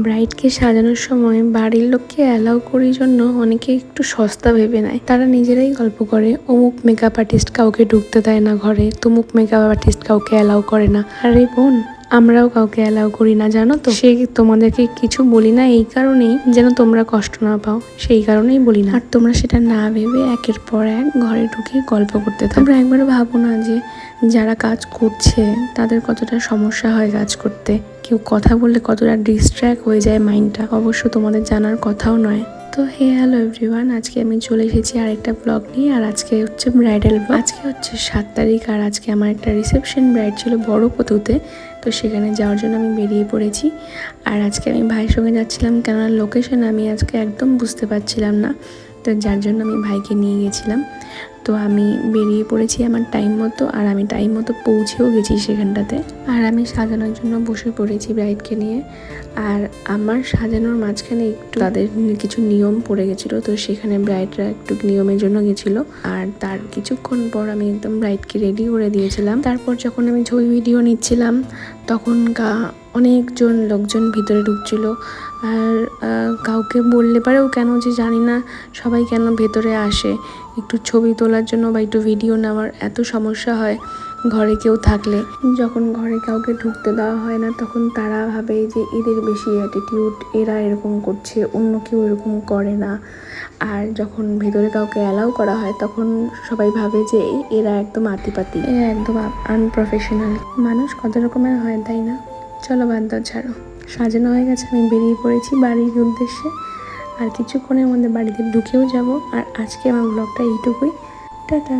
ব্রাইডকে সাজানোর সময় বাড়ির লোককে অ্যালাউ করার জন্য অনেকে একটু সস্তা ভেবে নেয়। তারা নিজেরাই গল্প করে, অমুক মেকআপ আর্টিস্ট কাউকে ঢুকতে দেয় না ঘরে, তমুক মেকআপ আর্টিস্ট কাউকে অ্যালাউ করে না। আরে বোন, আমরাও কাউকে অ্যালাউ করি না, জানো তো। সে তোমাদেরকে কিছু বলি না এই কারণেই যেন তোমরা কষ্ট না পাও, সেই কারণেই বলি না। আর তোমরা সেটা না ভেবে একের পর এক ঘরে ঢুকে গল্প করতে থাকো। তোমরা একবারও ভাবো না যে যারা কাজ করছে তাদের কতটা সমস্যা হয় কাজ করতে, কেউ কথা বললে কতটা ডিস্ট্র্যাক্ট হয়ে যায় মাইন্ডটা। অবশ্য তোমাদের জানার কথাও নয়। তো হ্যালো এভরিওয়ান, আজকে আমি চলে এসেছি আরেকটা ব্লগ নিয়ে। আর আজকে হচ্ছে ব্রাইডাল ব্লগ। আজকে হচ্ছে 7 তারিখ আর আজকে আমার একটা রিসেপশন ব্রাইড ছিল বড় পতুতে, তো সেখানে যাওয়ার জন্য আমি বেরিয়ে পড়েছি। আর আজকে আমি ভাইয়ের সঙ্গে যাচ্ছিলাম, কেননা লোকেশন আমি আজকে একদম বুঝতে পারছিলাম না, তো যার জন্য আমি ভাইকে নিয়ে গেছিলাম। তো আমি বেরিয়ে পড়েছি আমার টাইম মতো, আর আমি টাইম মতো পৌঁছেও গেছি সেখানটাতে। আর আমি সাজানোর জন্য বসে পড়েছি ব্রাইডকে নিয়ে। আর আমার সাজানোর মাঝখানে একটু তাদের কিছু নিয়ম পড়ে গেছিলো, তো সেখানে ব্রাইডরা একটু নিয়মের জন্য গেছিলো। আর তার কিছুক্ষণ পর আমি একদম ব্রাইডকে রেডি করে দিয়েছিলাম। তারপর যখন আমি ছবি ভিডিও নিচ্ছিলাম তখন অনেকজন লোকজন ভিতরে ঢুকছিল। আর কাউকে বললে পারেও কেন যে জানি না সবাই কেন ভেতরে আসে একটু ছবি তোলার জন্য বা একটু ভিডিও নেওয়ার। এত সমস্যা হয় ঘরে কেউ থাকলে। যখন ঘরে কাউকে ঢুকতে দেওয়া হয় না তখন তারা ভাবে যে এদের বেশি অ্যাটিটিউড, এরা এরকম করছে, অন্য কেউ এরকম করে না। আর যখন ভেতরে কাউকে অ্যালাউ করা হয় তখন সবাই ভাবে যে এরা একদম আতিপাতি, এরা একদম আনপ্রফেশনাল। মানুষ কত রকমের হয়, তাই না? চলো বাদ দাও, ছাড়ো। সাজানো হয়ে গেছে, আমি বেরিয়ে পড়েছি বাড়ির উদ্দেশ্যে। আর কিছুক্ষণের মধ্যে বাড়িতে ঢুকেও যাব। আর আজকে আমার ব্লগটা এইটুকুই। টাটা।